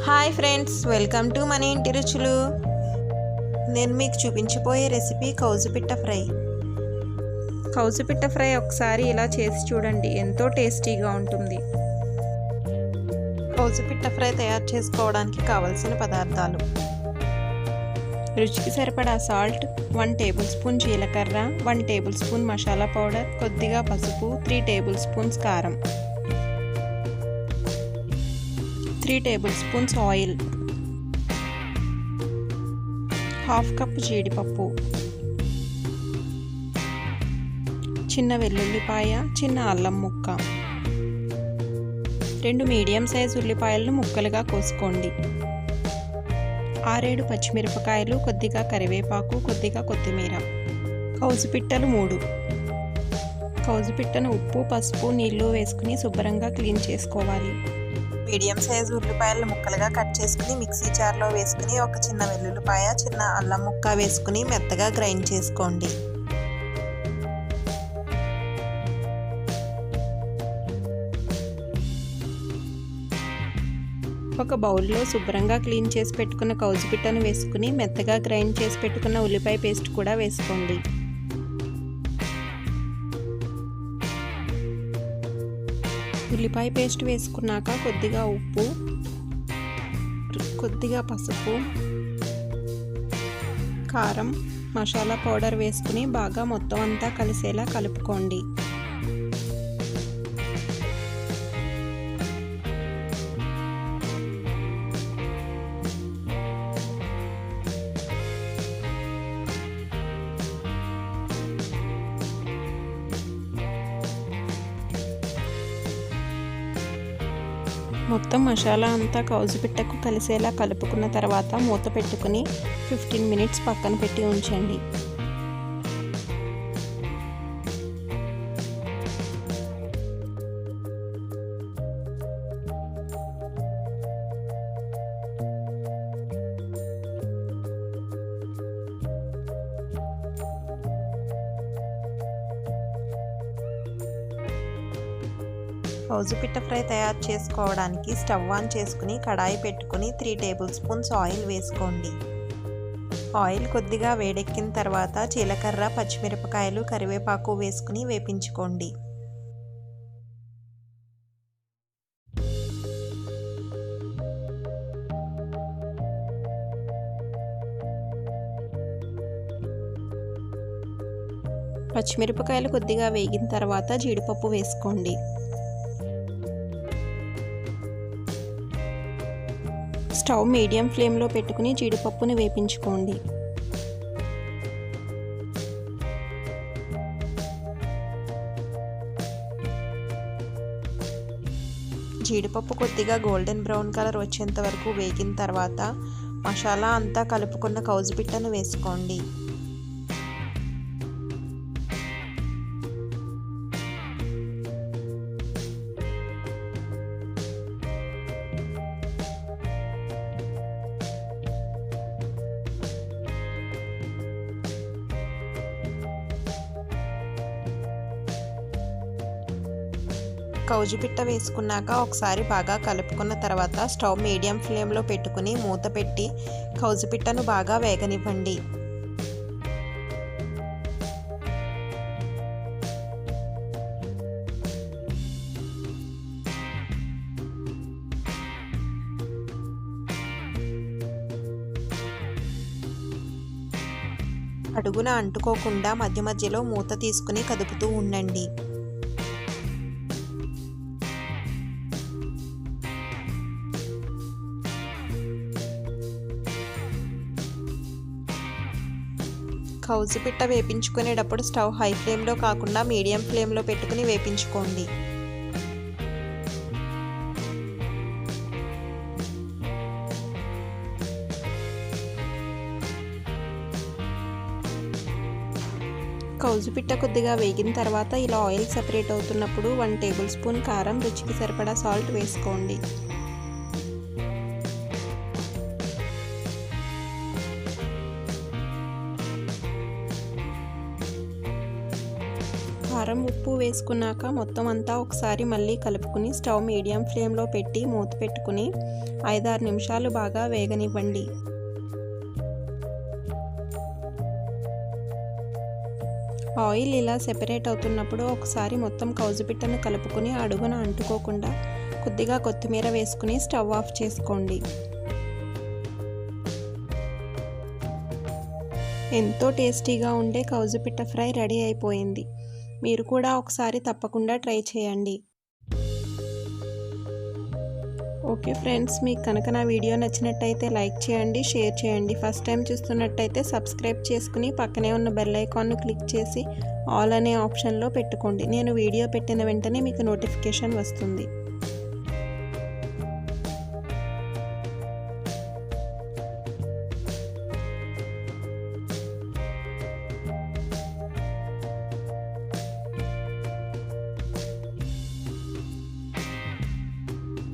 Hi friends, welcome to మన ఇంటి రుచులు. నేను మీకు చూపించబోయే రెసిపీ కౌజు పిట్ట ఫ్రై. కౌజు పిట్ట ఫ్రై ఒకసారి ఇలా చేసి చూడండి, ఎంతో టేస్టీగా ఉంటుంది. కౌజు పిట్ట ఫ్రై తయారు చేసుకోవడానికి కావలసిన పదార్థాలు: రుచికి సరిపడా సాల్ట్, 1 టేబుల్ స్పూన్ జీలకర్ర, 1 టేబుల్ స్పూన్ మసాలా పౌడర్, కొద్దిగా పసుపు, 3 టేబుల్ స్పూన్స్ కారం, 3 table spoons oil, half cup జీడిపప్పు, చిన్న వెల్లుల్లిపాయ, చిన్న అల్లం ముక్క, 2 మీడియం సైజ్ ఉల్లిపాయలను ముక్కలుగా కోసుకోండి, 6-7 పచ్చిమిరపకాయలు, కొద్దిగా కరివేపాకు, కొద్దిగా కొత్తిమీర, కౌజు పిట్టలు 3. కౌజు పిట్టను ఉప్పు, పసుపు, నీళ్లు వేసుకుని శుభ్రంగా క్లీన్ చేసుకోవాలి. మీడియం సైజు ఉల్లిపాయలు ముక్కలుగా కట్ చేసుకుని మిక్సీ జార్లో వేసుకుని ఒక చిన్న వెల్లుల్లిపాయ, చిన్న అల్లం ముక్క వేసుకుని మెత్తగా గ్రైండ్ చేసుకోండి. ఒక బౌల్లో శుభ్రంగా క్లీన్ చేసి పెట్టుకున్న కౌజు పిట్టను వేసుకుని మెత్తగా గ్రైండ్ చేసి పెట్టుకున్న ఉల్లిపాయ పేస్ట్ కూడా వేసుకోండి. ఉల్లిపాయ పేస్ట్ వేసుకున్నాక కొద్దిగా ఉప్పు, కొద్దిగా పసుపు, కారం, మసాలా పౌడర్ వేసుకుని బాగా మొత్తం అంతా కలిసేలా కలుపుకోండి. మొత్తం మసాలా అంతా కౌజు పిట్టకు కలిసేలా కలుపుకున్న తర్వాత మూత పెట్టుకుని 15 మినిట్స్ పక్కన పెట్టి ఉంచండి. కౌజు పిట్ట ఫ్రై తయారు చేసుకోవడానికి స్టవ్ ఆన్ చేసుకుని కడాయి పెట్టుకుని 3 టేబుల్ స్పూన్స్ ఆయిల్ వేసుకోండి. ఆయిల్ కొద్దిగా వేడెక్కిన తర్వాత జీలకర్ర, పచ్చిమిరపకాయలు, కరివేపాకు వేసుకుని వేపించుకోండి. పచ్చిమిరపకాయలు కొద్దిగా వేగిన తర్వాత జీడిపప్పు వేసుకోండి. స్టవ్ మీడియం ఫ్లేమ్లో పెట్టుకుని జీడిపప్పుని వేపించుకోండి. జీడిపప్పు కొద్దిగా గోల్డెన్ బ్రౌన్ కలర్ వచ్చేంత వరకు వేగిన తర్వాత మసాలా అంతా కలుపుకున్న కౌజు పిట్టను వేసుకోండి. కౌజు పిట్ట వేసుకున్నాక ఒకసారి బాగా కలుపుకున్న తర్వాత స్టవ్ మీడియం ఫ్లేమ్లో పెట్టుకుని మూత పెట్టి కౌజు పిట్టను బాగా వేగనివ్వండి. అడుగున అంటుకోకుండా మధ్య మధ్యలో మూత తీసుకుని కదుపుతూ ఉండండి. కౌజు పిట్ట వేపించుకునేటప్పుడు స్టవ్ హై ఫ్లేమ్లో కాకుండా మీడియం ఫ్లేమ్లో పెట్టుకుని వేపించుకోండి. కౌజు పిట్ట కొద్దిగా వేగిన తర్వాత ఇలా ఆయిల్ సెపరేట్ అవుతున్నప్పుడు 1 టేబుల్ స్పూన్ కారం, రుచికి సరిపడా సాల్ట్ వేసుకోండి. కారం ఉప్పు వేసుకున్నాక మొత్తం అంతా ఒకసారి మళ్ళీ కలుపుకుని స్టవ్ మీడియం ఫ్లేమ్లో పెట్టి మూత పెట్టుకుని 5-6 నిమిషాలు బాగా వేగనివ్వండి. ఆయిల్ ఇలా సెపరేట్ అవుతున్నప్పుడు ఒకసారి మొత్తం కౌజు పిట్టను కలుపుకుని అడుగున అంటుకోకుండా కొద్దిగా కొత్తిమీర వేసుకుని స్టవ్ ఆఫ్ చేసుకోండి. ఎంతో టేస్టీగా ఉండే కౌజు పిట్ట ఫ్రై రెడీ అయిపోయింది. మీరు కూడా ఒకసారి తప్పకుండా ట్రై చేయండి. ఓకే ఫ్రెండ్స్, మీకు కనుక నా వీడియో నచ్చినట్టయితే లైక్ చేయండి, షేర్ చేయండి. ఫస్ట్ టైం చూస్తున్నట్టయితే సబ్స్క్రైబ్ చేసుకుని పక్కనే ఉన్న బెల్ ఐకాన్ను క్లిక్ చేసి ఆల్ అనే ఆప్షన్లో పెట్టుకోండి. నేను వీడియో పెట్టిన వెంటనే మీకు నోటిఫికేషన్ వస్తుంది.